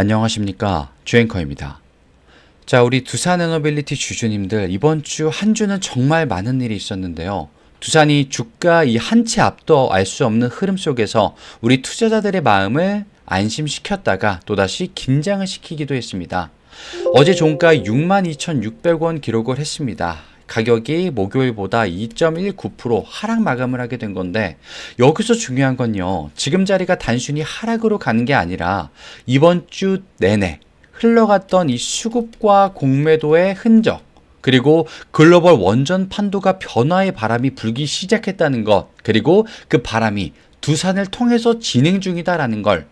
안녕하십니까, 주앵커입니다. 자, 우리 두산에너빌리티 주주님들, 이번 주 한 주는 정말 많은 일이 있었는데요. 두산이 주가 이 한 채 앞도 알 수 없는 흐름 속에서 우리 투자자들의 마음을 안심시켰다가 또다시 긴장을 시키기도 했습니다. 어제 종가 62,600원 기록을 했습니다. 가격이 목요일보다 2.19% 하락 마감을 하게 된 건데, 여기서 중요한 건요, 지금 자리가 단순히 하락으로 가는 게 아니라 이번 주 내내 흘러갔던 이 수급과 공매도의 흔적, 그리고 글로벌 원전 판도가 변화의 바람이 불기 시작했다는 것, 그리고 그 바람이 두산을 통해서 진행 중이다라는 걸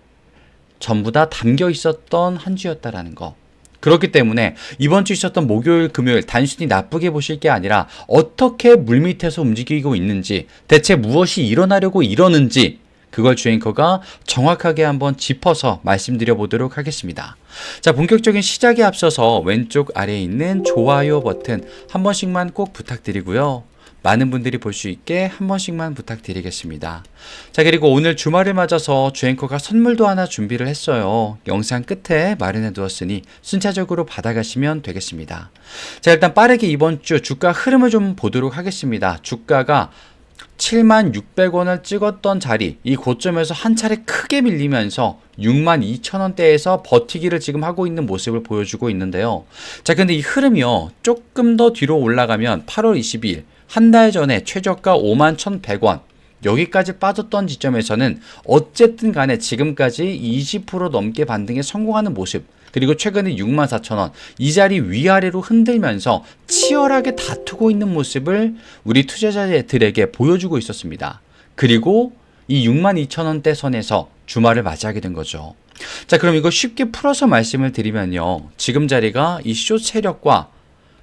전부 다 담겨 있었던 한 주였다라는 거. 그렇기 때문에 이번 주 있었던 목요일, 금요일 단순히 나쁘게 보실 게 아니라 어떻게 물밑에서 움직이고 있는지, 대체 무엇이 일어나려고 이러는지, 그걸 주앵커가 정확하게 한번 짚어서 말씀드려 보도록 하겠습니다. 자, 본격적인 시작에 앞서서 왼쪽 아래에 있는 좋아요 버튼 한 번씩만 꼭 부탁드리고요. 많은 분들이 볼 수 있게 한 번씩만 부탁드리겠습니다. 자, 그리고 오늘 주말을 맞아서 주앵커가 선물도 하나 준비를 했어요. 영상 끝에 마련해 두었으니 순차적으로 받아가시면 되겠습니다. 자, 일단 빠르게 이번 주 주가 흐름을 좀 보도록 하겠습니다. 주가가 76,600원을 찍었던 자리, 이 고점에서 한 차례 크게 밀리면서 62,000원대에서 버티기를 지금 하고 있는 모습을 보여주고 있는데요. 자, 근데 이 흐름이요, 조금 더 뒤로 올라가면 8월 22일 한 달 전에 최저가 51,100원 여기까지 빠졌던 지점에서는 어쨌든 간에 지금까지 20% 넘게 반등에 성공하는 모습, 그리고 최근에 64,000원 이 자리 위아래로 흔들면서 치열하게 다투고 있는 모습을 우리 투자자들에게 보여주고 있었습니다. 그리고 이 62,000원대 선에서 주말을 맞이하게 된 거죠. 자, 그럼 이거 쉽게 풀어서 말씀을 드리면요, 지금 자리가 이 숏 세력과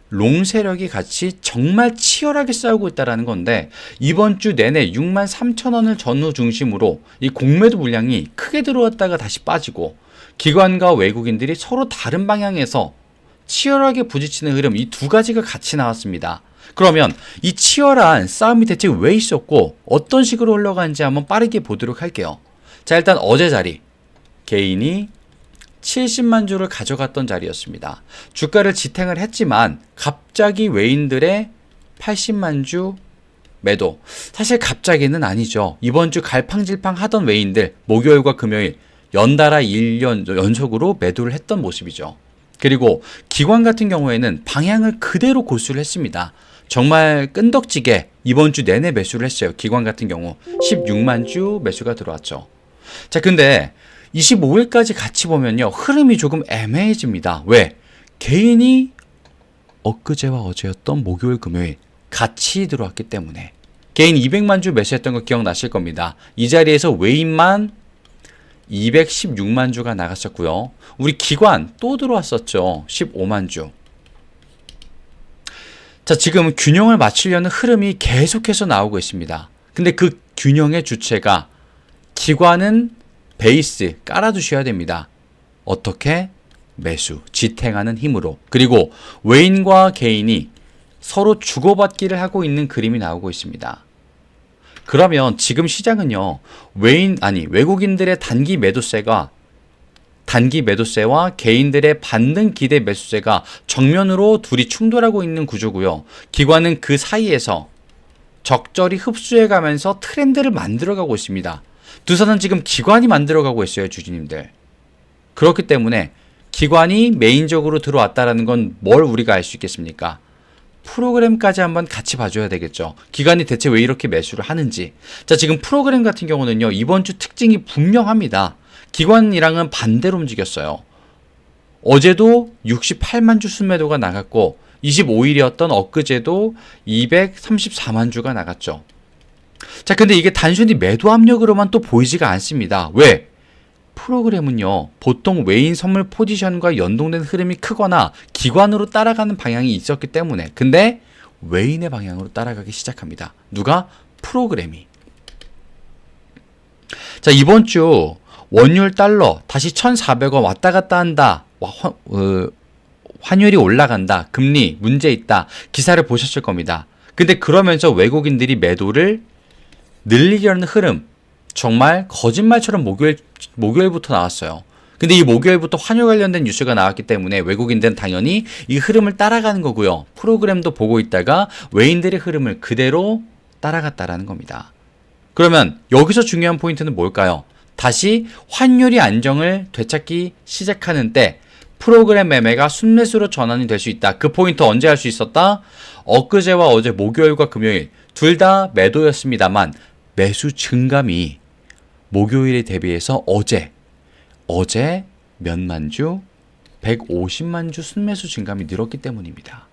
롱 세력이 같이 정말 치열하게 싸우고 있다는 건데, 이번 주 내내 63,000원을 전후 중심으로 이 공매도 물량이 크게 들어왔다가 다시 빠지고, 기관과 외국인들이 서로 다른 방향에서 치열하게 부딪히는 흐름, 이 두 가지가 같이 나왔습니다. 그러면 이 치열한 싸움이 대체 왜 있었고 어떤 식으로 흘러가는지 한번 빠르게 보도록 할게요. 자, 일단 어제 자리, 개인이 70만 주를 가져갔던 자리였습니다. 주가를 지탱을 했지만 갑자기 외인들의 80만 주 매도, 사실 갑자기는 아니죠. 이번 주 갈팡질팡 하던 외인들 목요일과 금요일 연달아 1년 연속으로 매도를 했던 모습이죠. 그리고 기관 같은 경우에는 방향을 그대로 고수를 했습니다. 정말 끈덕지게 이번 주 내내 매수를 했어요. 기관 같은 경우 16만 주 매수가 들어왔죠. 자, 근데 25일까지 같이 보면요, 흐름이 조금 애매해집니다. 왜? 개인이 엊그제와 어제였던 목요일, 금요일 같이 들어왔기 때문에. 개인 200만 주 매수했던 거 기억나실 겁니다. 이 자리에서 외인만 216만 주가 나갔었고요. 우리 기관 또 들어왔었죠. 15만 주. 자, 지금 균형을 맞추려는 흐름이 계속해서 나오고 있습니다. 근데 그 균형의 주체가, 기관은 베이스 깔아두셔야 됩니다. 어떻게? 매수, 지탱하는 힘으로. 그리고 외인과 개인이 서로 주고받기를 하고 있는 그림이 나오고 있습니다. 그러면 지금 시장은요, 외국인들의 단기 매도세와 개인들의 반등 기대 매수세가 정면으로 둘이 충돌하고 있는 구조고요. 기관은 그 사이에서 적절히 흡수해 가면서 트렌드를 만들어가고 있습니다. 두산은 지금 기관이 만들어가고 있어요, 주주님들. 그렇기 때문에 기관이 메인적으로 들어왔다라는 건 뭘 우리가 알 수 있겠습니까? 프로그램까지 한번 같이 봐줘야 되겠죠. 기관이 대체 왜 이렇게 매수를 하는지. 자, 지금 프로그램 같은 경우는요, 이번 주 특징이 분명합니다. 기관이랑은 반대로 움직였어요. 어제도 68만 주 순매도가 나갔고, 25일이었던 엊그제도 234만 주가 나갔죠. 자, 근데 이게 단순히 매도 압력으로만 또 보이지가 않습니다. 왜? 프로그램은요, 보통 외인 선물 포지션과 연동된 흐름이 크거나 기관으로 따라가는 방향이 있었기 때문에. 근데 외인의 방향으로 따라가기 시작합니다. 누가? 프로그램이. 자, 이번 주 원율 달러 다시 1,400원 왔다 갔다 한다. 환율이 올라간다. 금리 문제 있다. 기사를 보셨을 겁니다. 근데 그러면서 외국인들이 매도를 늘리려는 흐름, 정말 거짓말처럼 목요일부터 나왔어요. 근데 이 목요일부터 환율 관련된 뉴스가 나왔기 때문에 외국인들은 당연히 이 흐름을 따라가는 거고요. 프로그램도 보고 있다가 외인들의 흐름을 그대로 따라갔다라는 겁니다. 그러면 여기서 중요한 포인트는 뭘까요? 다시 환율이 안정을 되찾기 시작하는 때 프로그램 매매가 순매수로 전환이 될 수 있다. 그 포인트 언제 할 수 있었다? 엊그제와 어제 목요일과 금요일 둘 다 매도였습니다만 매수 증감이 목요일에 대비해서 어제 몇만 주? 150만 주 순매수 증감이 늘었기 때문입니다.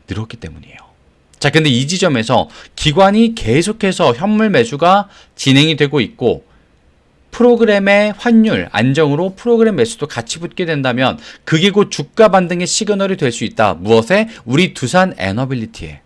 늘었기 때문이에요. 자, 근데 이 지점에서 기관이 계속해서 현물 매수가 진행이 되고 있고 프로그램의 환율 안정으로 프로그램 매수도 같이 붙게 된다면 그게 곧 주가 반등의 시그널이 될 수 있다. 무엇에? 우리 두산 에너빌리티에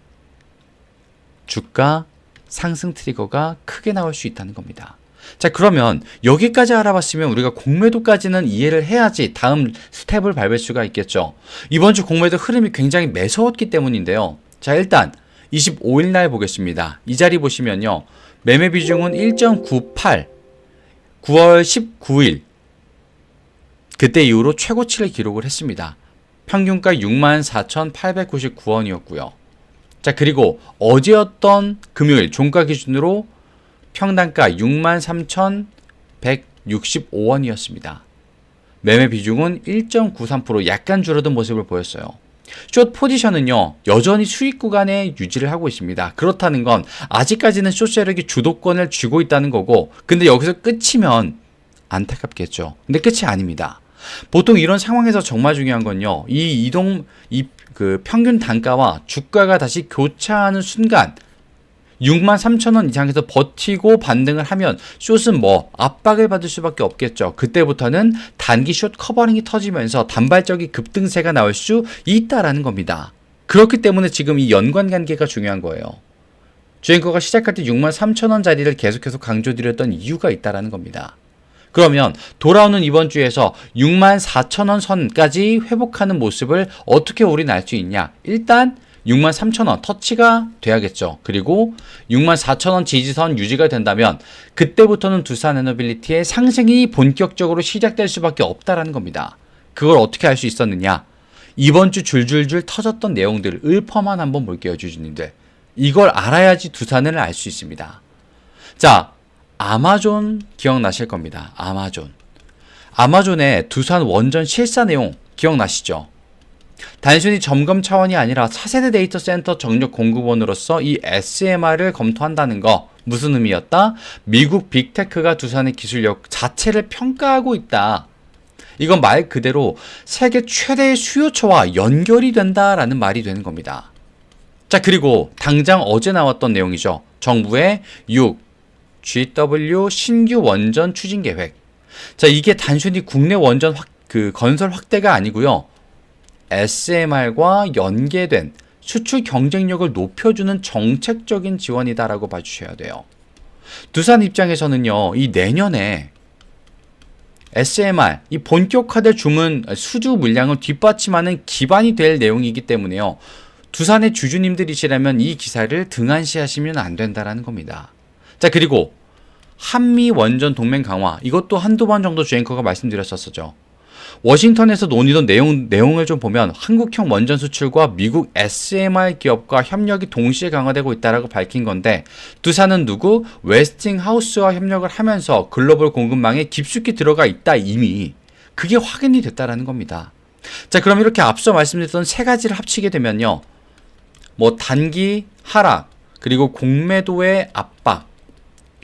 주가 상승 트리거가 크게 나올 수 있다는 겁니다. 자, 그러면 여기까지 알아봤으면 우리가 공매도까지는 이해를 해야지 다음 스텝을 밟을 수가 있겠죠. 이번 주 공매도 흐름이 굉장히 매서웠기 때문인데요. 자, 일단 25일 날 보겠습니다. 이 자리 보시면요. 매매 비중은 1.98, 9월 19일 그때 이후로 최고치를 기록을 했습니다. 평균가 64,899원이었고요. 자, 그리고 어제였던 금요일 종가 기준으로 평단가 63,165원이었습니다. 매매 비중은 1.93% 약간 줄어든 모습을 보였어요. 숏 포지션은요 여전히 수익 구간에 유지를 하고 있습니다. 그렇다는 건 아직까지는 숏 세력이 주도권을 쥐고 있다는 거고, 근데 여기서 끝이면 안타깝겠죠. 근데 끝이 아닙니다. 보통 이런 상황에서 정말 중요한 건요 이 평균 단가와 주가가 다시 교차하는 순간 63,000원 이상에서 버티고 반등을 하면 숏은 압박을 받을 수밖에 없겠죠. 그때부터는 단기 숏 커버링이 터지면서 단발적인 급등세가 나올 수 있다라는 겁니다. 그렇기 때문에 지금 이 연관 관계가 중요한 거예요. 주앵커가 시작할 때 63,000원 자리를 계속해서 강조드렸던 이유가 있다라는 겁니다. 그러면 돌아오는 이번 주에서 64,000원 선까지 회복하는 모습을 어떻게 우리는 알 수 있냐? 일단 63,000원 터치가 돼야겠죠. 그리고 64,000원 지지선 유지가 된다면 그때부터는 두산에너빌리티의 상승이 본격적으로 시작될 수밖에 없다라는 겁니다. 그걸 어떻게 알 수 있었느냐? 이번 주 줄줄줄 터졌던 내용들 을퍼만 한번 볼게요, 주주님들. 이걸 알아야지 두산을 알 수 있습니다. 자, 아마존 기억나실 겁니다. 아마존의 두산 원전 실사 내용 기억나시죠? 단순히 점검 차원이 아니라 차세대 데이터 센터 정력 공급원으로서 이 SMR을 검토한다는 거 무슨 의미였다? 미국 빅테크가 두산의 기술력 자체를 평가하고 있다. 이건 말 그대로 세계 최대의 수요처와 연결이 된다라는 말이 되는 겁니다. 자, 그리고 당장 어제 나왔던 내용이죠. 정부의 6GW 신규 원전 추진 계획. 자, 이게 단순히 국내 원전 건설 확대가 아니고요. SMR과 연계된 수출 경쟁력을 높여주는 정책적인 지원이다라고 봐주셔야 돼요. 두산 입장에서는요, 이 내년에 SMR, 이 본격화될 주문 수주 물량을 뒷받침하는 기반이 될 내용이기 때문에요. 두산의 주주님들이시라면 이 기사를 등한시하시면 안 된다라는 겁니다. 자, 그리고 한미 원전 동맹 강화, 이것도 한두 번 정도 주앵커가 말씀드렸었죠. 워싱턴에서 논의던 내용을 좀 보면 한국형 원전 수출과 미국 SMR 기업과 협력이 동시에 강화되고 있다라고 밝힌 건데, 두산은 누구? 웨스팅하우스와 협력을 하면서 글로벌 공급망에 깊숙이 들어가 있다. 이미 그게 확인이 됐다라는 겁니다. 자, 그럼 이렇게 앞서 말씀드렸던 세 가지를 합치게 되면요, 단기 하락 그리고 공매도의 압박,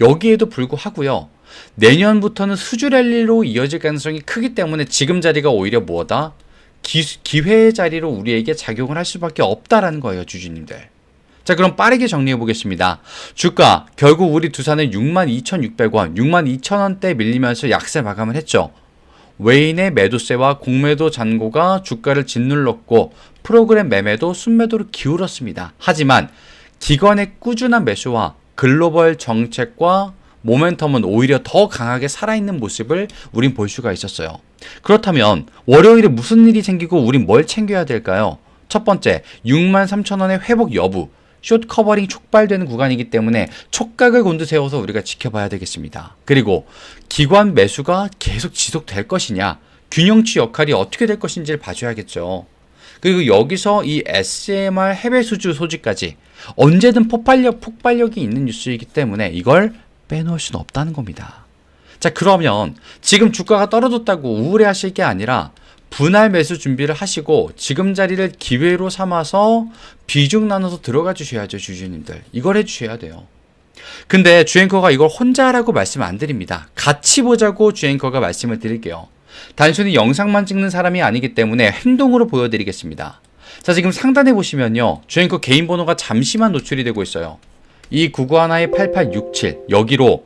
여기에도 불구하고요, 내년부터는 수주 랠리로 이어질 가능성이 크기 때문에 지금 자리가 오히려 뭐다? 기회의 자리로 우리에게 작용을 할 수밖에 없다라는 거예요, 주주님들. 자, 그럼 빠르게 정리해 보겠습니다. 주가 결국 우리 두산은 62,600원, 62,000원대 밀리면서 약세 마감을 했죠. 외인의 매도세와 공매도 잔고가 주가를 짓눌렀고 프로그램 매매도 순매도로 기울었습니다. 하지만 기관의 꾸준한 매수와 글로벌 정책과 모멘텀은 오히려 더 강하게 살아있는 모습을 우린 볼 수가 있었어요. 그렇다면 월요일에 무슨 일이 생기고 우린 뭘 챙겨야 될까요? 첫 번째, 63,000원의 회복 여부. 숏 커버링 촉발되는 구간이기 때문에 촉각을 곤두세워서 우리가 지켜봐야 되겠습니다. 그리고 기관 매수가 계속 지속될 것이냐, 균형치 역할이 어떻게 될 것인지를 봐줘야겠죠. 그리고 여기서 이 SMR 해외 수주 소지까지 언제든 폭발력이 있는 뉴스이기 때문에 이걸 빼놓을 수는 없다는 겁니다. 자, 그러면 지금 주가가 떨어졌다고 우울해하실 게 아니라 분할 매수 준비를 하시고 지금 자리를 기회로 삼아서 비중 나눠서 들어가 주셔야죠, 주주님들. 이걸 해주셔야 돼요. 근데 주앵커가 이걸 혼자 하라고 말씀 안 드립니다. 같이 보자고 주앵커가 말씀을 드릴게요. 단순히 영상만 찍는 사람이 아니기 때문에 행동으로 보여드리겠습니다. 자, 지금 상단에 보시면요, 주앵커 개인 번호가 잠시만 노출이 되고 있어요. 이 9912-8867 여기로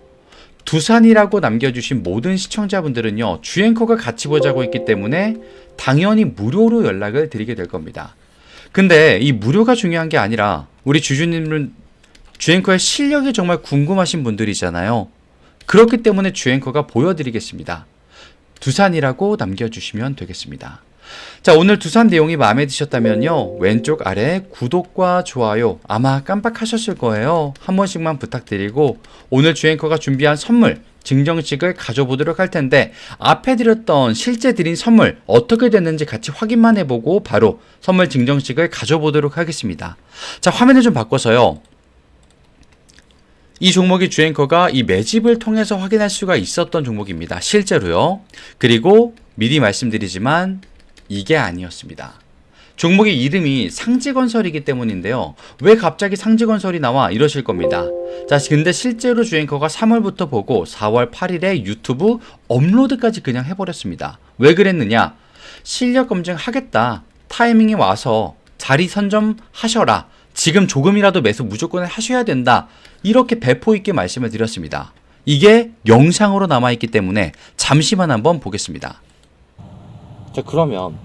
두산이라고 남겨주신 모든 시청자분들은요, 주앵커가 같이 보자고 했기 때문에 당연히 무료로 연락을 드리게 될 겁니다. 근데 이 무료가 중요한 게 아니라 우리 주주님은 주앵커의 실력이 정말 궁금하신 분들이잖아요. 그렇기 때문에 주앵커가 보여드리겠습니다. 두산이라고 남겨주시면 되겠습니다. 자, 오늘 두산 내용이 마음에 드셨다면요, 왼쪽 아래 구독과 좋아요 아마 깜빡하셨을 거예요. 한 번씩만 부탁드리고 오늘 주앵커가 준비한 선물 증정식을 가져보도록 할 텐데 앞에 드렸던 실제 드린 선물 어떻게 됐는지 같이 확인만 해보고 바로 선물 증정식을 가져보도록 하겠습니다. 자, 화면을 좀 바꿔서요, 이 종목이 주앵커가 이 매집을 통해서 확인할 수가 있었던 종목입니다. 실제로요. 그리고 미리 말씀드리지만 이게 아니었습니다. 종목의 이름이 상지건설이기 때문인데요. 왜 갑자기 상지건설이 나와 이러실 겁니다. 자, 근데 실제로 주앵커가 3월부터 보고 4월 8일에 유튜브 업로드까지 그냥 해버렸습니다. 왜 그랬느냐? 실력 검증 하겠다. 타이밍이 와서 자리 선점하셔라. 지금 조금이라도 매수 무조건 하셔야 된다. 이렇게 배포 있게 말씀을 드렸습니다. 이게 영상으로 남아있기 때문에 잠시만 한번 보겠습니다. 자, 그러면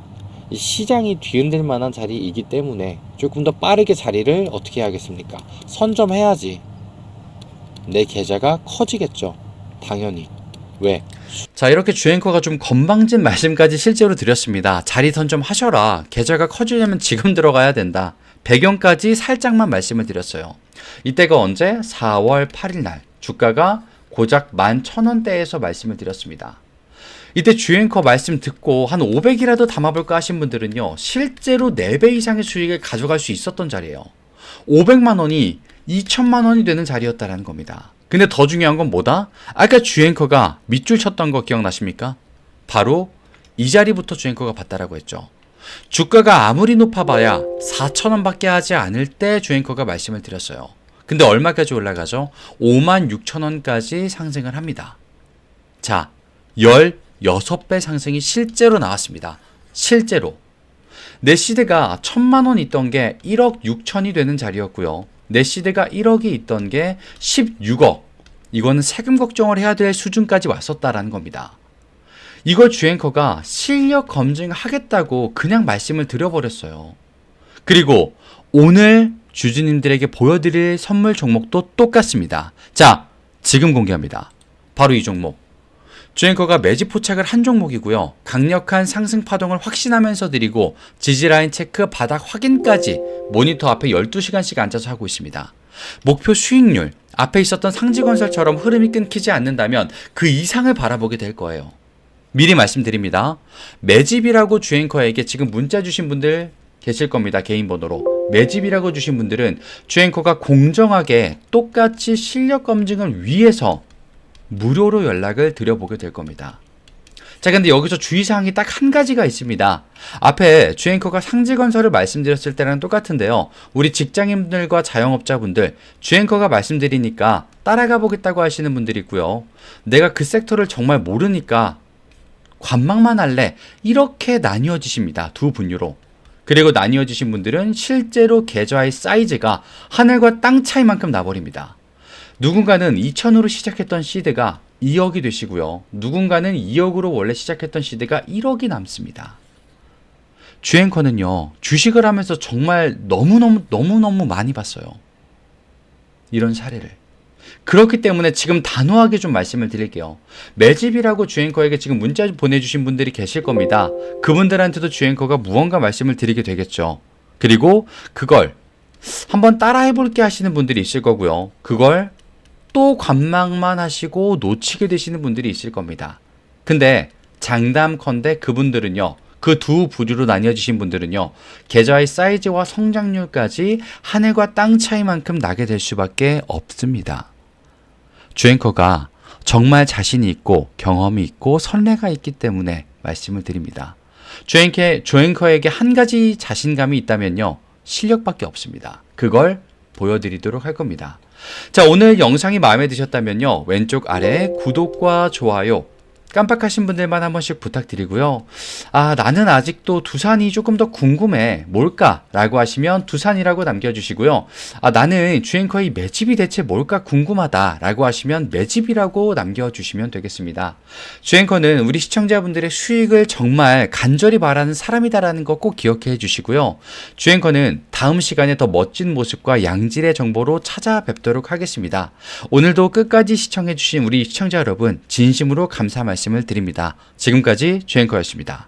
이 시장이 뒤흔들 만한 자리이기 때문에 조금 더 빠르게 자리를 어떻게 해야겠습니까? 선점해야지 내 계좌가 커지겠죠. 당연히. 왜? 자, 이렇게 주앵커가 좀 건방진 말씀까지 실제로 드렸습니다. 자리 선점하셔라. 계좌가 커지려면 지금 들어가야 된다. 배경까지 살짝만 말씀을 드렸어요. 이때가 언제? 4월 8일 날 주가가 고작 11,000원대에서 말씀을 드렸습니다. 이때 주앵커 말씀 듣고 한 500이라도 담아볼까 하신 분들은요, 실제로 4배 이상의 수익을 가져갈 수 있었던 자리예요. 500만 원이 2천만 원이 되는 자리였다는 겁니다. 근데 더 중요한 건 뭐다? 아까 주앵커가 밑줄 쳤던 거 기억나십니까? 바로 이 자리부터 주앵커가 봤다라고 했죠. 주가가 아무리 높아봐야 4,000원 밖에 하지 않을 때 주앵커가 말씀을 드렸어요. 근데 얼마까지 올라가죠? 56,000원까지 상승을 합니다. 자, 16배 상승이 실제로 나왔습니다. 실제로. 내 시대가 1,000만원 있던 게 1억 6천이 되는 자리였고요. 내 시대가 1억이 있던 게 16억. 이거는 세금 걱정을 해야 될 수준까지 왔었다라는 겁니다. 이걸 주앵커가 실력 검증하겠다고 그냥 말씀을 드려버렸어요. 그리고 오늘 주주님들에게 보여드릴 선물 종목도 똑같습니다. 자, 지금 공개합니다. 바로 이 종목. 주앵커가 매집 포착을 한 종목이고요. 강력한 상승 파동을 확신하면서 드리고 지지라인 체크 바닥 확인까지 모니터 앞에 12시간씩 앉아서 하고 있습니다. 목표 수익률, 앞에 있었던 상지건설처럼 흐름이 끊기지 않는다면 그 이상을 바라보게 될 거예요. 미리 말씀드립니다. 매집이라고 주앵커에게 지금 문자 주신 분들 계실 겁니다. 개인 번호로. 매집이라고 주신 분들은 주앵커가 공정하게 똑같이 실력 검증을 위해서 무료로 연락을 드려보게 될 겁니다. 자, 근데 여기서 주의사항이 딱 한 가지가 있습니다. 앞에 주앵커가 상지건설을 말씀드렸을 때랑 똑같은데요. 우리 직장인분들과 자영업자분들, 주앵커가 말씀드리니까 따라가 보겠다고 하시는 분들이 있고요. 내가 그 섹터를 정말 모르니까 관망만 할래. 이렇게 나뉘어지십니다. 두 분류로. 그리고 나뉘어지신 분들은 실제로 계좌의 사이즈가 하늘과 땅 차이만큼 나버립니다. 누군가는 2천으로 시작했던 시드가 2억이 되시고요. 누군가는 2억으로 원래 시작했던 시드가 1억이 남습니다. 주앵커는요, 주식을 하면서 정말 너무너무 많이 봤어요. 이런 사례를. 그렇기 때문에 지금 단호하게 좀 말씀을 드릴게요. 매집이라고 주앵커에게 지금 문자 보내주신 분들이 계실 겁니다. 그분들한테도 주앵커가 무언가 말씀을 드리게 되겠죠. 그리고 그걸 한번 따라해볼게 하시는 분들이 있을 거고요. 그걸 또 관망만 하시고 놓치게 되시는 분들이 있을 겁니다. 근데 장담컨대 그분들은요, 그 두 부류로 나뉘어지신 분들은요, 계좌의 사이즈와 성장률까지 하늘과 땅 차이만큼 나게 될 수밖에 없습니다. 주앵커가 정말 자신이 있고 경험이 있고 선례가 있기 때문에 말씀을 드립니다. 주앵커에게 한 가지 자신감이 있다면요, 실력밖에 없습니다. 그걸 보여드리도록 할 겁니다. 자, 오늘 영상이 마음에 드셨다면요, 왼쪽 아래 구독과 좋아요, 깜빡하신 분들만 한 번씩 부탁드리고요. 아, 나는 아직도 두산이 조금 더 궁금해. 뭘까? 라고 하시면 두산이라고 남겨주시고요. 아, 나는 주앵커의 매집이 대체 뭘까 궁금하다. 라고 하시면 매집이라고 남겨주시면 되겠습니다. 주앵커는 우리 시청자분들의 수익을 정말 간절히 바라는 사람이다라는 거 꼭 기억해 주시고요. 주앵커는 다음 시간에 더 멋진 모습과 양질의 정보로 찾아뵙도록 하겠습니다. 오늘도 끝까지 시청해 주신 우리 시청자 여러분, 진심으로 감사 말씀을 드립니다. 지금까지 주앵커였습니다.